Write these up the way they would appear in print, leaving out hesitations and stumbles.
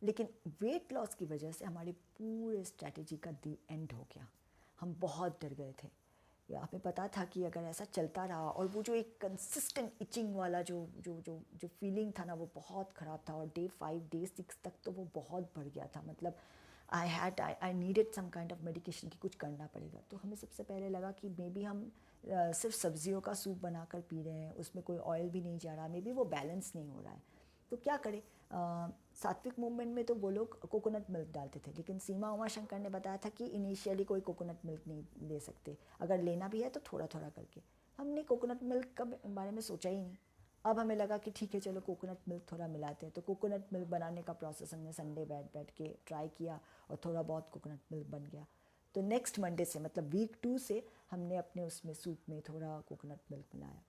लेकिन weight loss की वजह से हमारी पूरे स्ट्रैटेजी का दी एंड हो गया। हम बहुत डर गए थे। या हमें पता था कि अगर ऐसा चलता रहा और वो जो एक कंसिस्टेंट इचिंग वाला जो जो जो जो फीलिंग था ना, वो बहुत ख़राब था। और डे 5 डे 6 तक तो वो बहुत बढ़ गया था। मतलब I needed some kind of medication कि कुछ करना पड़ेगा। तो हमें सबसे पहले लगा कि मे बी हम सिर्फ सब्जियों का सूप बनाकर पी रहे हैं, उसमें कोई ऑयल भी नहीं जा रहा, मे बी वो बैलेंस नहीं हो रहा है। तो क्या करें? सात्विक मूवमेंट में तो वो लोग कोकोनट मिल्क डालते थे, लेकिन सीमा उमाशंकर ने बताया था कि इनिशियली कोई कोकोनट मिल्क नहीं ले सकते, अगर लेना भी है तो थोड़ा थोड़ा करके। हमने कोकोनट मिल्क का बारे में सोचा ही नहीं। अब हमें लगा कि ठीक है चलो कोकोनट मिल्क थोड़ा मिलाते हैं। तो कोकोनट मिल्क बनाने का प्रोसेस हमने संडे बैठ बैठ के ट्राई किया और थोड़ा बहुत कोकोनट मिल्क बन गया। तो नेक्स्ट मंडे से, मतलब वीक 2 से, हमने अपने उसमें सूप में थोड़ा कोकोनट मिल्क मिलाया।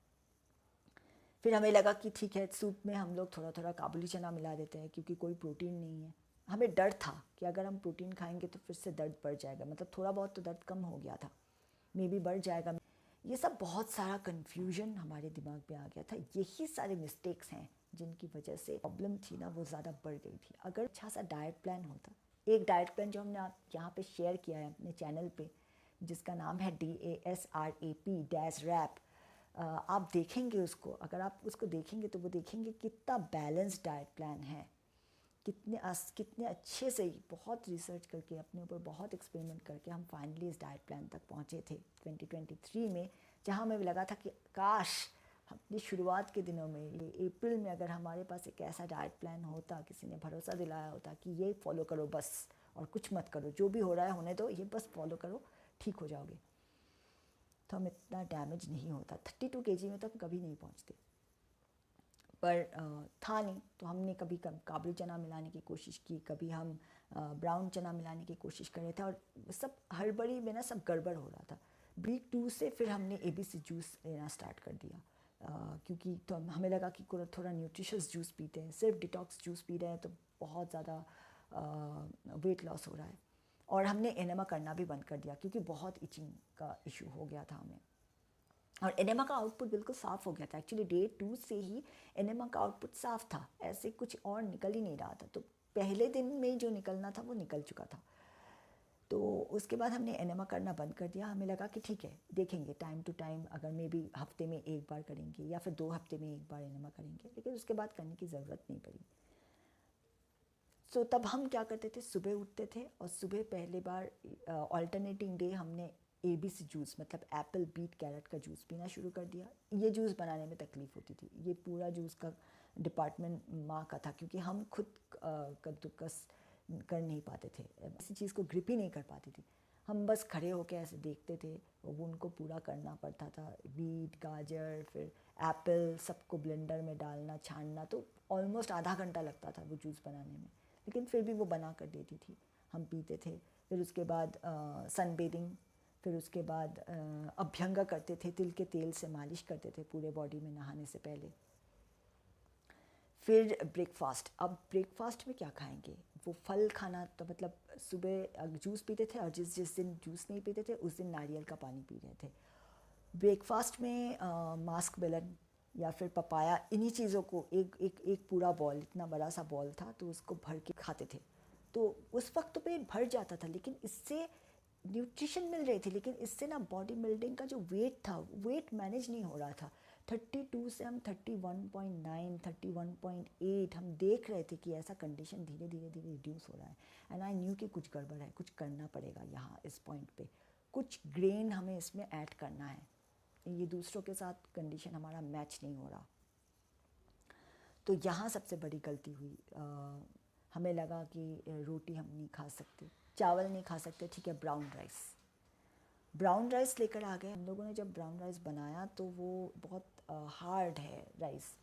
फिर हमें लगा कि ठीक है, सूप में हम लोग थोड़ा थोड़ा काबुली चना मिला देते हैं, क्योंकि कोई प्रोटीन नहीं है। हमें डर था कि अगर हम प्रोटीन खाएंगे तो फिर से दर्द बढ़ जाएगा। मतलब थोड़ा बहुत तो दर्द कम हो गया था, मे बी बढ़ जाएगा। ये सब बहुत सारा कन्फ्यूजन हमारे दिमाग में आ गया था। यही सारे मिस्टेक्स हैं जिनकी वजह से प्रॉब्लम थी ना, वो ज़्यादा बढ़ गई थी। अगर अच्छा सा डाइट प्लान होता, एक डाइट प्लान जो हमने आप यहाँ पे शेयर किया है अपने चैनल पे, जिसका नाम है DASRAP, आप देखेंगे उसको। अगर आप उसको देखेंगे तो वो देखेंगे कितना बैलेंस्ड डाइट प्लान है, कितने अच्छे से बहुत रिसर्च करके, अपने ऊपर बहुत एक्सपेरिमेंट करके हम फाइनली इस डाइट प्लान तक पहुँचे थे 2023 में। जहाँ हमें लगा था कि काश अपनी शुरुआत के दिनों में, ये अप्रैल में, अगर हमारे पास एक ऐसा डाइट प्लान होता, किसी ने भरोसा दिलाया होता कि ये फॉलो करो बस और कुछ मत करो, जो भी हो रहा है होने दो, ये बस फॉलो करो, ठीक हो जाओगे, तो हम इतना डैमेज नहीं होता। 32 kg में तो हम कभी नहीं पहुँचते। पर था नहीं, तो हमने कभी काबुली चना मिलाने की कोशिश की, कभी हम ब्राउन चना मिलाने की कोशिश कर रहे थे, और सब हड़बड़ी में ना सब गड़बड़ हो रहा था। वीक 2 से फिर हमने ABC जूस लेना स्टार्ट कर दिया, क्योंकि तो हमें लगा कि थोड़ा न्यूट्रिशियस जूस पीते हैं, सिर्फ डिटॉक्स जूस पी रहे हैं तो बहुत ज़्यादा वेट लॉस हो रहा है। और हमने एनेमा करना भी बंद कर दिया, क्योंकि बहुत इचिंग का इशू हो गया था हमें। और एनेमा का आउटपुट बिल्कुल साफ़ हो गया था। एक्चुअली डे 2 से ही एनेमा का आउटपुट साफ़ था, ऐसे कुछ और निकल ही नहीं रहा था। तो पहले दिन में जो निकलना था वो निकल चुका था। तो उसके बाद हमने एनेमा करना बंद कर दिया। हमें लगा कि ठीक है, देखेंगे टाइम टू टाइम, अगर मे बी हफ्ते में एक बार करेंगे या फिर 2 हफ्ते में एक बार एनेमा करेंगे, लेकिन उसके बाद करने की ज़रूरत नहीं पड़ी। सो तब हम क्या करते थे, सुबह उठते थे और सुबह पहली बार ऑल्टरनेटिंग डे हमने ABC जूस, मतलब एप्पल बीट कैरेट का जूस पीना शुरू कर दिया। ये जूस बनाने में तकलीफ़ होती थी, ये पूरा जूस का डिपार्टमेंट माँ का था, क्योंकि हम खुद कद्दूकस कर नहीं पाते थे, किसी चीज़ को ग्रिप ही नहीं कर पाती थी। हम बस खड़े होकर ऐसे देखते थे, वो उनको पूरा करना पड़ता था। बीट, गाजर, फिर एप्पल, सबको ब्लेंडर में डालना, छानना, तो ऑलमोस्ट आधा घंटा लगता था वो जूस बनाने में, लेकिन फिर भी वो बना कर देती थी, हम पीते थे। फिर उसके बाद सन बेदिंग, फिर उसके बाद अभ्यंगा करते थे, तिल के तेल से मालिश करते थे पूरे बॉडी में नहाने से पहले। फिर ब्रेकफास्ट। अब ब्रेकफास्ट में क्या खाएंगे, वो फल खाना, तो मतलब सुबह जूस पीते थे और जिस जिस दिन जूस नहीं पीते थे उस दिन नारियल का पानी पी रहे थे। ब्रेकफास्ट में मास्क मेलन या फिर पपाया, इन्हीं चीज़ों को एक एक एक पूरा बॉल, इतना बड़ा सा बॉल था, तो उसको भर के खाते थे। तो उस वक्त तो पेट भर जाता था, लेकिन इससे न्यूट्रिशन मिल रही थी, लेकिन इससे ना बॉडी बिल्डिंग का जो वेट था, वेट मैनेज नहीं हो रहा था। 32 से हम 31.9, 31.8 हम देख रहे थे कि ऐसा कंडीशन धीरे धीरे धीरे रिड्यूस हो रहा है। एंड आई न्यू कि कुछ गड़बड़ है, कुछ करना पड़ेगा यहाँ इस पॉइंट पे, कुछ ग्रेन हमें इसमें ऐड करना है। ये दूसरों के साथ कंडीशन हमारा मैच नहीं हो रहा। तो यहाँ सबसे बड़ी गलती हुई। हमें लगा कि रोटी हम नहीं खा सकते, चावल नहीं खा सकते, ठीक है, ब्राउन राइस लेकर आ गए हम लोगों ने। जब ब्राउन राइस बनाया तो वो बहुत हार्ड है राइस,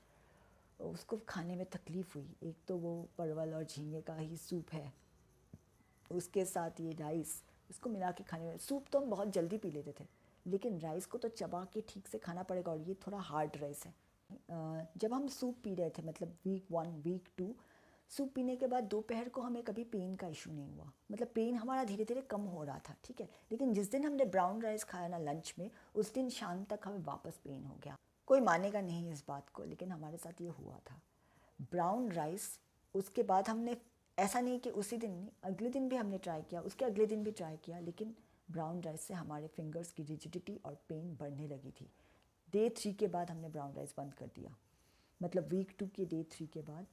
उसको खाने में तकलीफ़ हुई। एक तो वो परवल और झींगे का ही सूप है, उसके साथ ये राइस, इसको मिला के खाने में, सूप तो हम बहुत जल्दी पी लेते थे, लेकिन राइस को तो चबा के ठीक से खाना पड़ेगा, और ये थोड़ा हार्ड राइस है। जब हम सूप पी रहे थे, मतलब वीक 1 वीक 2, सूप पीने के बाद दोपहर को हमें कभी पेन का इशू नहीं हुआ। मतलब पेन हमारा धीरे धीरे कम हो रहा था, ठीक है। लेकिन जिस दिन हमने ब्राउन राइस खाया ना लंच में, उस दिन शाम तक हमें वापस पेन हो गया। कोई मानेगा नहीं इस बात को, लेकिन हमारे साथ ये हुआ था। ब्राउन राइस, उसके बाद हमने ऐसा नहीं कि उसी दिन नहीं, अगले दिन भी हमने ट्राई किया, उसके अगले दिन भी ट्राई किया, लेकिन ब्राउन राइस से हमारे फिंगर्स की रिजिडिटी और पेन बढ़ने लगी थी। डे 3 के बाद हमने ब्राउन राइस बंद कर दिया, मतलब वीक 2 के डे 3 के बाद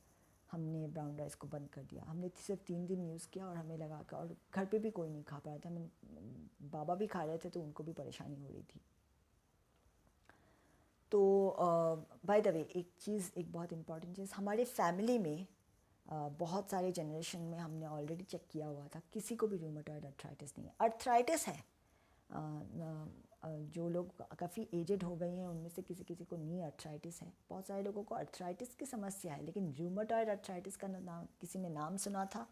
हमने ब्राउन राइस को बंद कर दिया। हमने सिर्फ 3 दिन यूज़ किया और हमें लगा कि, और घर पे भी कोई नहीं खा पा रहा था, बाबा भी खा रहे थे तो उनको भी परेशानी हो रही थी। तो बाय द वे एक चीज़, एक बहुत इम्पॉर्टेंट चीज़, हमारे फैमिली में बहुत सारे जनरेशन में हमने ऑलरेडी चेक किया हुआ था, किसी को भी रूमेटॉइड अर्थराइटिस नहीं है। अर्थराइटिस है, जो लोग काफ़ी एजेड हो गए हैं उनमें से किसी किसी को नी अर्थराइटिस है, बहुत सारे लोगों को अर्थराइटिस की समस्या है, लेकिन रूमेटॉइड अर्थराइटिस का नाम किसी ने नाम सुना था,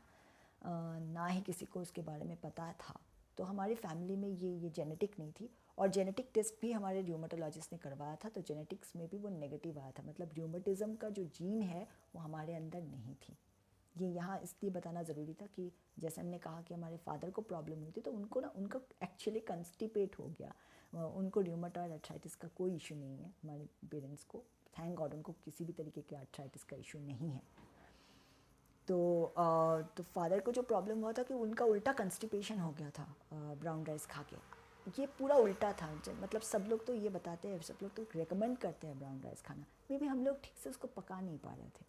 ना ही किसी को उसके बारे में पता था। तो हमारी फैमिली में ये जेनेटिक नहीं थी, और जेनेटिक टेस्ट भी हमारे र्यूमेटोलॉजिस्ट ने करवाया था, तो जेनेटिक्स में भी वो नेगेटिव आया था, मतलब र्यूमेटिज़म का जो जीन है वो हमारे अंदर नहीं थी। ये यहाँ इसलिए बताना ज़रूरी था कि जैसे हमने कहा कि हमारे फादर को प्रॉब्लम हुई थी, तो उनको ना, उनको एक्चुअली कंस्टिपेट हो गया, उनको र्यूमेटॉइड अर्थराइटिस का कोई इशू नहीं है। हमारे पेरेंट्स को, थैंक गॉड, उनको किसी भी तरीके के अर्थराइटिस का इशू नहीं है। तो फादर को जो प्रॉब्लम हुआ था कि उनका उल्टा कंस्टिपेशन हो गया था ब्राउन राइस खा के। ये पूरा उल्टा था, मतलब सब लोग तो ये बताते हैं, सब लोग तो रेकमेंड करते हैं ब्राउन राइस खाना, मे भी हम लोग ठीक से उसको पका नहीं पा रहे थे,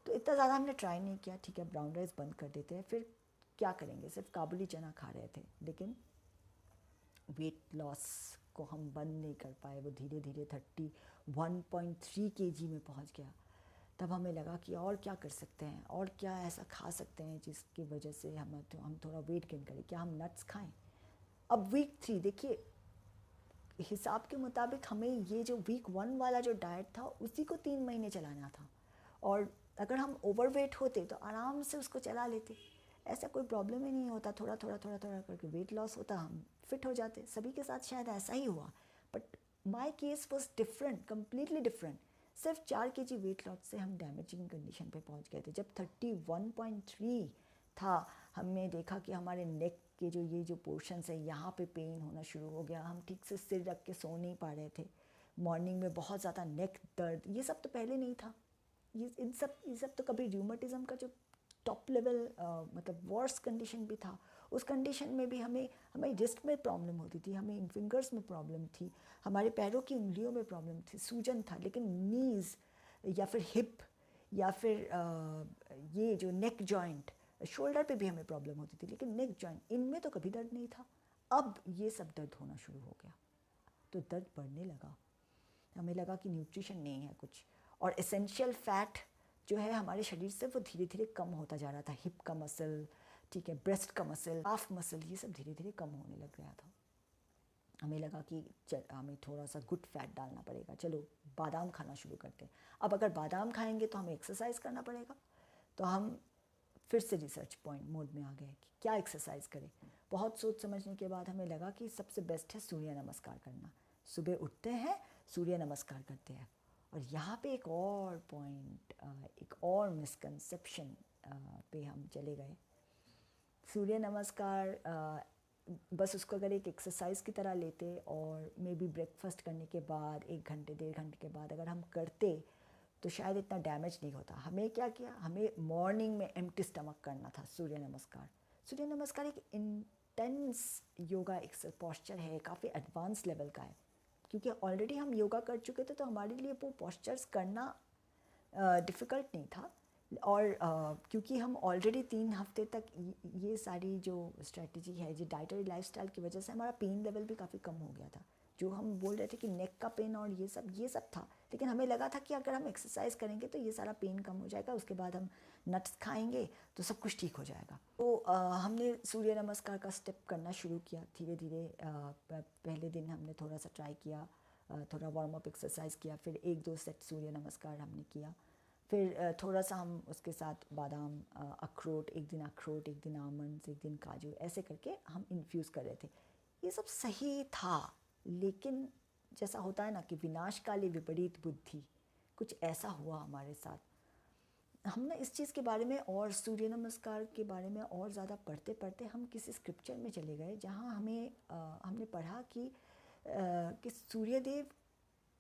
तो इतना ज़्यादा हमने ट्राई नहीं किया। ठीक है, ब्राउन राइस बंद कर देते हैं, फिर क्या करेंगे, सिर्फ काबुली चना खा रहे थे, लेकिन वेट लॉस को हम बंद नहीं कर पाए। वो धीरे धीरे 31.3 kg में पहुंच गया। तब हमें लगा कि और क्या कर सकते हैं, और क्या ऐसा खा सकते हैं जिसकी वजह से हम थोड़ा वेट गेन करें, क्या हम नट्स खाएं। अब वीक 3 देखिए, हिसाब के मुताबिक हमें ये जो वीक 1 वाला जो डाइट था उसी को 3 महीने चलाना था, और अगर हम ओवरवेट होते तो आराम से उसको चला लेते, ऐसा कोई प्रॉब्लम ही नहीं होता, थोड़ा थोड़ा थोड़ा थोड़ा करके वेट लॉस होता, हम फिट हो जाते। सभी के साथ शायद ऐसा ही हुआ, but my case was different, completely different. सिर्फ 4 kg वेट लॉस से हम डैमेजिंग कंडीशन पे पहुंच गए थे। जब 31.3 था, हमने देखा कि हमारे नेक के ये जो पोर्शंस है, यहाँ पे पेन होना शुरू हो गया, हम ठीक से सिर रख के सो नहीं पा रहे थे, मॉर्निंग में बहुत ज़्यादा नेक दर्द, ये सब तो पहले नहीं था। ये सब तो कभी र्यूमेटिज़म का जो टॉप लेवल मतलब वर्स कंडीशन भी था, उस कंडीशन में भी हमें रिस्ट में प्रॉब्लम होती थी, हमें फिंगर्स में प्रॉब्लम थी, हमारे पैरों की उंगलियों में प्रॉब्लम थी, सूजन था, लेकिन नीज़ या फिर हिप या फिर ये जो नेक जॉइंट, शोल्डर पे भी हमें प्रॉब्लम होती थी, लेकिन नेक जॉइंट, इनमें तो कभी दर्द नहीं था। अब ये सब दर्द होना शुरू हो गया, तो दर्द बढ़ने लगा। हमें लगा कि न्यूट्रिशन नहीं है कुछ, और एसेंशियल फैट जो है हमारे शरीर से वो धीरे धीरे कम होता जा रहा था। हिप का मसल, ठीक है, ब्रेस्ट का मसल, हाफ मसल, ये सब धीरे धीरे कम होने लग गया था। हमें लगा कि हमें थोड़ा सा गुड फैट डालना पड़ेगा, चलो बादाम खाना शुरू करते हैं। अब अगर बादाम खाएंगे तो हमें एक्सरसाइज करना पड़ेगा, तो हम फिर से रिसर्च पॉइंट मोड में आ गए कि क्या एक्सरसाइज करें। बहुत सोच समझने के बाद हमें लगा कि सबसे बेस्ट है सूर्य नमस्कार करना। सुबह उठते हैं, सूर्य नमस्कार करते हैं। और यहाँ पे एक और पॉइंट, एक और मिसकंसेप्शन पे हम चले गए। सूर्य नमस्कार बस उसको अगर एक एक्सरसाइज की तरह लेते, और मे बी ब्रेकफास्ट करने के बाद 1 घंटे 1.5 घंटे के बाद अगर हम करते तो शायद इतना डैमेज नहीं होता। हमें क्या किया, हमें मॉर्निंग में एम्प्टी स्टमक करना था सूर्य नमस्कार। सूर्य नमस्कार एक इंटेंस योगा एक पोस्चर है, काफ़ी एडवांस लेवल का है, क्योंकि ऑलरेडी हम योगा कर चुके थे, तो हमारे लिए वो पोस्चर्स करना डिफ़िकल्ट नहीं था। और क्योंकि हम ऑलरेडी 3 हफ्ते तक ये सारी जो स्ट्रेटजी है, जो डाइटरी लाइफस्टाइल की वजह से हमारा पेन लेवल भी काफ़ी कम हो गया था। जो हम बोल रहे थे कि नेक का पेन और ये सब था, लेकिन हमें लगा था कि अगर हम एक्सरसाइज करेंगे तो ये सारा पेन कम हो जाएगा, उसके बाद हम नट्स खाएंगे तो सब कुछ ठीक हो जाएगा। तो हमने सूर्य नमस्कार का स्टेप करना शुरू किया धीरे धीरे। पहले दिन हमने थोड़ा सा ट्राई किया, थोड़ा वार्म अप एक्सरसाइज किया, फिर 1-2 सेट सूर्य नमस्कार हमने किया, फिर थोड़ा सा हम उसके साथ बादाम, अखरोट, एक दिन अखरोट, एक दिन आमंड्स, एक दिन काजू, ऐसे करके हम इन्फ्यूज़ कर रहे थे। ये सब सही था, लेकिन जैसा होता है ना कि विनाशकाले विपरीत बुद्धि, कुछ ऐसा हुआ हमारे साथ। हमने इस चीज़ के बारे में और सूर्य नमस्कार के बारे में और ज़्यादा पढ़ते पढ़ते हम किसी स्क्रिप्चर में चले गए, जहाँ हमने पढ़ा कि सूर्यदेव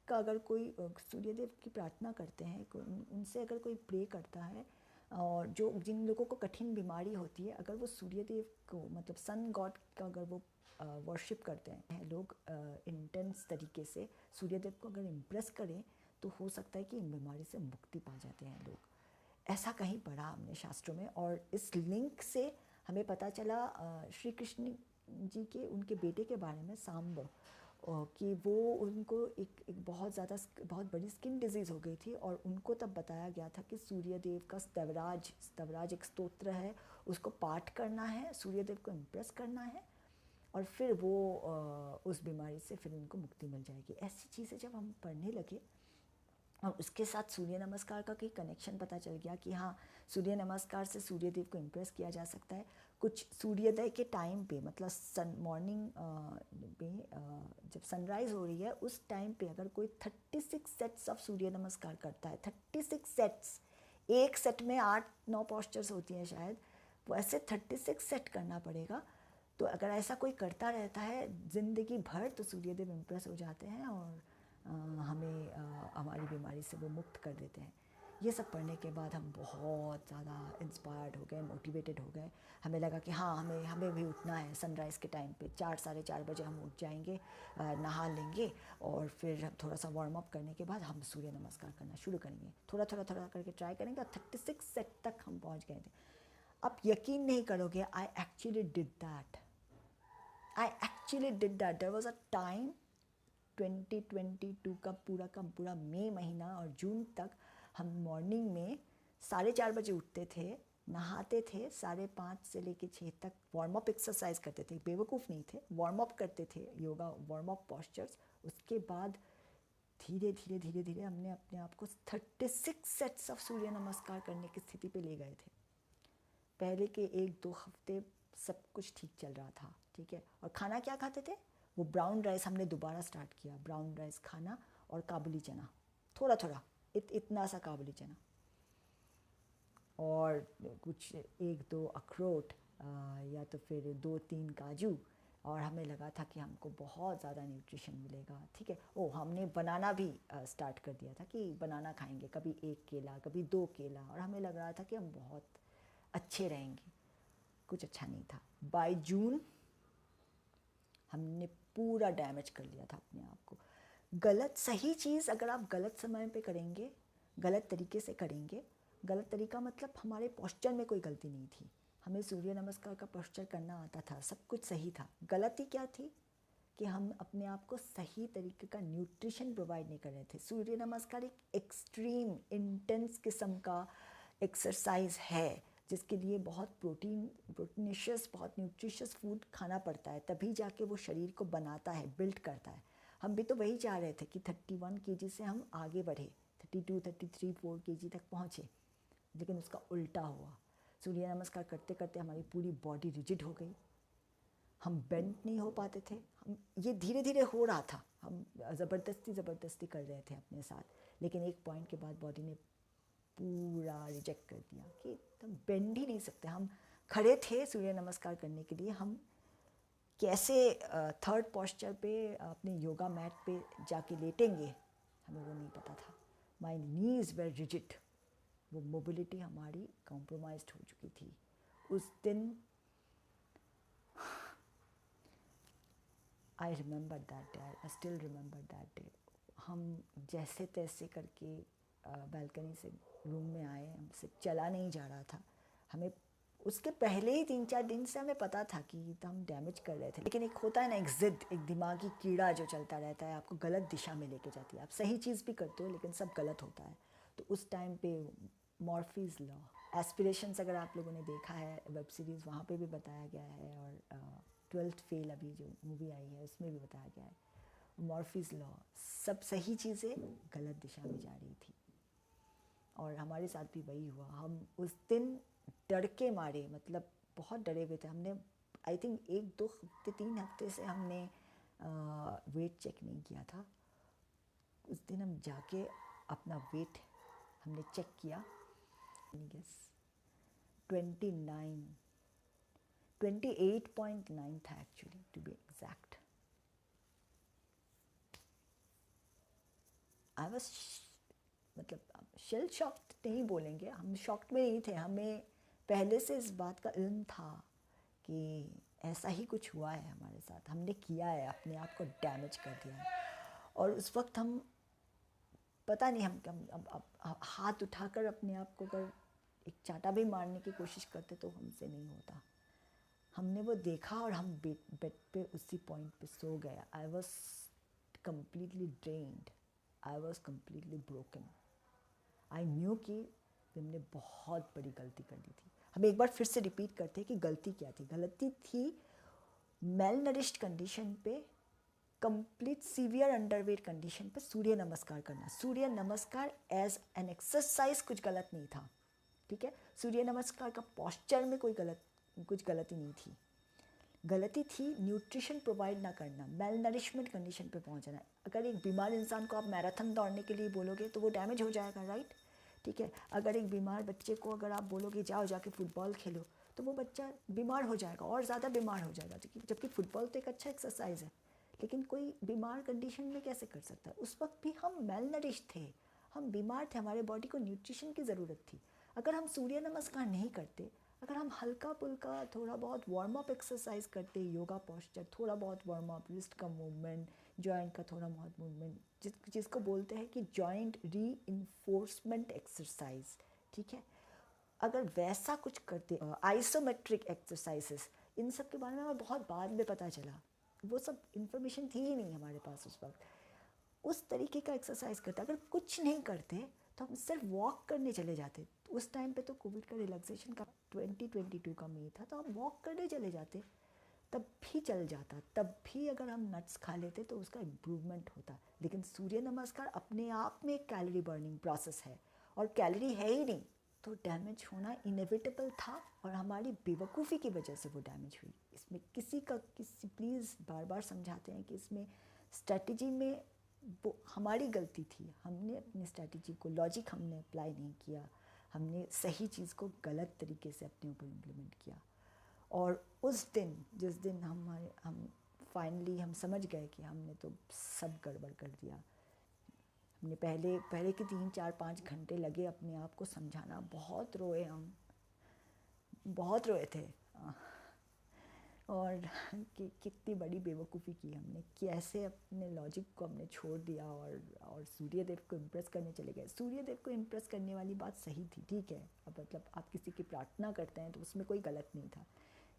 का अगर कोई सूर्यदेव की प्रार्थना करते हैं, उनसे अगर कोई प्रे करता है और जो जिन लोगों को कठिन बीमारी होती है, अगर वो सूर्यदेव को मतलब सन गॉड का अगर वो वर्शिप करते हैं लोग इंटेंस तरीके से, सूर्यदेव को अगर इम्प्रेस करें तो हो सकता है कि इन बीमारी से मुक्ति पा जाते हैं लोग। ऐसा कहीं पढ़ा हमने शास्त्रों में, और इस लिंक से हमें पता चला श्री कृष्ण जी के उनके बेटे के बारे में, सांब, कि वो उनको एक बहुत बड़ी स्किन डिजीज़ हो गई थी, और उनको तब बताया गया था कि सूर्यदेव का स्तवराज एक स्तोत्र है, उसको पाठ करना है, सूर्यदेव को इम्प्रेस करना है, और फिर वो उस बीमारी से फिर उनको मुक्ति मिल जाएगी। ऐसी चीज़ें जब हम पढ़ने लगे, और उसके साथ सूर्य नमस्कार का कई कनेक्शन पता चल गया कि हाँ, सूर्य नमस्कार से सूर्यदेव को इम्प्रेस किया जा सकता है। कुछ सूर्योदय के टाइम पे, मतलब मॉर्निंग में जब सनराइज़ हो रही है उस टाइम पे अगर कोई 36 सेट्स ऑफ सूर्य नमस्कार करता है, 36 सेट्स, एक सेट में 8-9 पोस्चर्स होती हैं शायद, वो ऐसे 36 सेट करना पड़ेगा। तो अगर ऐसा कोई करता रहता है ज़िंदगी भर तो सूर्यदेव इम्प्रेस हो जाते हैं और हमें हमारी बीमारी से वो मुक्त कर देते हैं। ये सब पढ़ने के बाद हम बहुत ज़्यादा इंस्पायर्ड हो गए, मोटिवेटेड हो गए। हमें लगा कि हाँ, हमें भी उठना है सनराइज़ के टाइम पे, 4-4:30 बजे हम उठ जाएंगे, नहा लेंगे, और फिर थोड़ा सा वार्म अप करने के बाद हम सूर्य नमस्कार करना शुरू करेंगे। थोड़ा करके ट्राई करेंगे, और 36 सेट तक हम पहुँच गए थे। आप यकीन नहीं करोगे, I actually did that. There was a time 2022 का पूरा मई महीना और जून तक हम मॉर्निंग में 4:30 बजे उठते थे, नहाते थे, 5:30 से लेके 6 तक वार्म अप एक्सरसाइज करते थे, बेवकूफ़ नहीं थे, वार्म अप करते थे, योगा वार्म अप पोस्चर्स। उसके बाद धीरे धीरे हमने अपने आप को 36 सेट्स ऑफ सूर्य नमस्कार करने की स्थिति पे ले गए थे। पहले के 1-2 हफ्ते सब कुछ ठीक चल रहा था, ठीक है। और खाना क्या खाते थे? वो ब्राउन राइस हमने दोबारा स्टार्ट किया, ब्राउन राइस खाना, और काबुली चना, थोड़ा इतना सा काबुली चना, और कुछ 1-2 अखरोट, या तो फिर 2-3 काजू, और हमें लगा था कि हमको बहुत ज़्यादा न्यूट्रिशन मिलेगा, ठीक है। हमने बनाना भी स्टार्ट कर दिया था कि बनाना खाएंगे, कभी 1 केला, कभी 2 केला, और हमें लग रहा था कि हम बहुत अच्छे रहेंगे। कुछ अच्छा नहीं था। बाय जून हमने पूरा डैमेज कर लिया था अपने आप को। सही चीज़ अगर आप गलत समय पे करेंगे, गलत तरीके से करेंगे, गलत तरीका मतलब हमारे पोस्चर में कोई गलती नहीं थी, हमें सूर्य नमस्कार का पोस्चर करना आता था, सब कुछ सही था। गलती क्या थी कि हम अपने आप को सही तरीके का न्यूट्रिशन प्रोवाइड नहीं कर रहे थे। सूर्य नमस्कार एक एक्सट्रीम इंटेंस किस्म का एक्सरसाइज है, जिसके लिए बहुत प्रोटीनिशियस, बहुत न्यूट्रिशियस फूड खाना पड़ता है, तभी जाके वो शरीर को बनाता है, बिल्ड करता है। हम भी तो वही चाह रहे थे कि 31 kg से हम आगे बढ़े, 32, 33, 4 kg तक पहुँचे, लेकिन उसका उल्टा हुआ। सूर्य नमस्कार करते करते हमारी पूरी बॉडी रिजिड हो गई, हम बेंड नहीं हो पाते थे। हम ये धीरे धीरे हो रहा था, हम ज़बरदस्ती कर रहे थे अपने साथ, लेकिन एक पॉइंट के बाद बॉडी ने पूरा रिजेक्ट कर दिया कि तुम बेंड ही नहीं सकते। हम खड़े थे सूर्य नमस्कार करने के लिए, हम कैसे थर्ड पोस्चर पे अपने योगा मैट पे जाके लेटेंगे, हमें वो नहीं पता था। माय नीज वेर रिजिड, वो मोबिलिटी हमारी कॉम्प्रोमाइज्ड हो चुकी थी। उस दिन I remember that day, I still remember that day. हम जैसे तैसे करके बालकनी से रूम में आए, हमसे चला नहीं जा रहा था। हमें उसके पहले ही 3-4 दिन से हमें पता था कि तो हम डैमेज कर रहे थे, लेकिन एक होता है ना, एक ज़िद, एक दिमागी कीड़ा जो चलता रहता है, आपको गलत दिशा में लेके जाती है। आप सही चीज़ भी करते हो लेकिन सब गलत होता है। तो उस टाइम पे मॉर्फीज़ लॉ, एस्पिरेशंस अगर आप लोगों ने देखा है वेब सीरीज़, वहाँ पे भी बताया गया है, और 12th फेल अभी जो मूवी आई है उसमें भी बताया गया है, मॉर्फीज़ लॉ, सब सही चीज़ें गलत दिशा में जा रही थी, और हमारे साथ भी वही हुआ। हम उस दिन डर के मारे, मतलब बहुत डरे हुए थे। हमने आई थिंक 1-2 हफ्ते, 3 हफ्ते से हमने वेट चेक नहीं किया था। उस दिन हम जाके अपना वेट हमने चेक किया, गेस 28.9 था actually, to be exact. I was मतलब शेल शॉक्ड नहीं बोलेंगे, हम शॉक्ड में नहीं थे, हमें पहले से इस बात का इल्म था कि ऐसा ही कुछ हुआ है हमारे साथ, हमने किया है, अपने आप को डैमेज कर दिया है। और उस वक्त हम पता नहीं हम अब हाथ उठाकर अपने आप को अगर एक चाटा भी मारने की कोशिश करते तो हमसे नहीं होता। हमने वो देखा और हम बेड पे उसी पॉइंट पे सो गए। I was completely drained, I was completely broken. I knew कि हमने बहुत बड़ी गलती कर दी थी। हम एक बार फिर से रिपीट करते हैं कि गलती क्या थी। गलती थी मेल नरिश्ड कंडीशन पे, कंप्लीट सीवियर अंडरवेट कंडीशन पे सूर्य नमस्कार करना। सूर्य नमस्कार एज एन एक्सरसाइज कुछ गलत नहीं था, ठीक है। सूर्य नमस्कार का पोस्चर में कुछ गलती नहीं थी। गलती थी न्यूट्रिशन प्रोवाइड ना करना, मेल नरिशमेंट कंडीशन पे पहुंचना। अगर एक बीमार इंसान को आप मैराथन दौड़ने के लिए बोलोगे तो वो डैमेज हो जाएगा, राइट, ठीक है। अगर एक बीमार बच्चे को अगर आप बोलोगे जाओ जाके फुटबॉल खेलो तो वो बच्चा बीमार हो जाएगा और ज़्यादा बीमार हो जाएगा, जबकि फुटबॉल तो एक अच्छा एक्सरसाइज है। लेकिन कोई बीमार कंडीशन में कैसे कर सकता है? उस वक्त भी हम मेल नरिश थे, हम बीमार थे, हमारे बॉडी को न्यूट्रिशन की ज़रूरत थी। अगर हम सूर्य नमस्कार नहीं करते, अगर हम हल्का पुल्का थोड़ा बहुत वार्म अप एक्सरसाइज करते, योगा पोस्चर, थोड़ा बहुत वार्म अप, रिस्ट का मूवमेंट, जॉइंट का थोड़ा बहुत मूवमेंट, जिसको बोलते हैं कि जॉइंट री इन्फोर्समेंट एक्सरसाइज, ठीक है। अगर वैसा कुछ करते, आइसोमेट्रिक एक्सरसाइजेस, इन सब के बारे में हमें बहुत बाद में पता चला, वो सब इन्फॉर्मेशन थी ही नहीं हमारे पास उस वक्त। उस तरीके का एक्सरसाइज करते, अगर कुछ नहीं करते तो हम सिर्फ वॉक करने चले जाते। उस टाइम पे तो कोविड का रिलैक्सेशन का 2022 का मई था, तो हम वॉक करने चले जाते, तब भी चल जाता। तब भी अगर हम नट्स खा लेते तो उसका इम्प्रूवमेंट होता। लेकिन सूर्य नमस्कार अपने आप में एक कैलोरी बर्निंग प्रोसेस है, और कैलोरी है ही नहीं तो डैमेज होना इनएविटेबल था, और हमारी बेवकूफ़ी की वजह से वो डैमेज हुई। इसमें किसी प्लीज़ बार बार समझाते हैं कि इसमें स्ट्रैटेजी में वो हमारी गलती थी। हमने अपनी स्ट्रैटेजी को, लॉजिक हमने अप्लाई नहीं किया, हमने सही चीज़ को गलत तरीके से अपने ऊपर इम्प्लीमेंट किया। और उस दिन, जिस दिन हम फाइनली हम समझ गए कि हमने तो सब गड़बड़ कर दिया। हमने पहले के 3-4-5 घंटे लगे अपने आप को समझाना, बहुत रोए हम, बहुत रोए थे। और कि कितनी बड़ी बेवकूफ़ी की हमने, कैसे अपने लॉजिक को हमने छोड़ दिया और सूर्यदेव को इम्प्रेस करने चले गए। सूर्यदेव को इम्प्रेस करने वाली बात सही थी, ठीक है। अब मतलब आप किसी की प्रार्थना करते हैं तो उसमें कोई गलत नहीं था।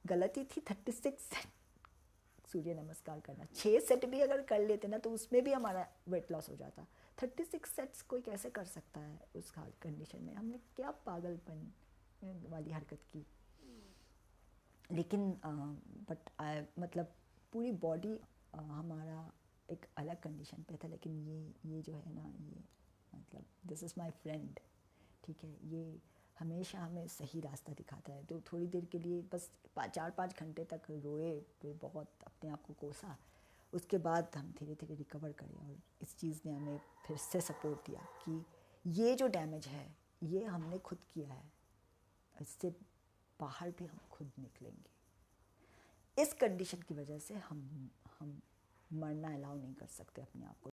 गलती थी 36 सेट सूर्य नमस्कार करना। 6 सेट भी अगर कर लेते ना तो उसमें भी हमारा वेट लॉस हो जाता। 36 सेट्स कोई कैसे कर सकता है उस कंडीशन में? हमने क्या पागलपन वाली हरकत की। लेकिन बट मतलब पूरी बॉडी हमारा एक अलग कंडीशन पे था। लेकिन ये जो है ना, ये मतलब दिस इज़ माय फ्रेंड, ठीक है। ये हमेशा हमें सही रास्ता दिखाता है। तो थोड़ी देर के लिए बस 4-5 घंटे तक रोए, फिर बहुत अपने आप को कोसा। उसके बाद हम धीरे धीरे रिकवर करें, और इस चीज़ ने हमें फिर से सपोर्ट दिया कि ये जो डैमेज है ये हमने खुद किया है, इससे बाहर भी हम खुद निकलेंगे। इस कंडीशन की वजह से हम मरना अलाउ नहीं कर सकते अपने आप को।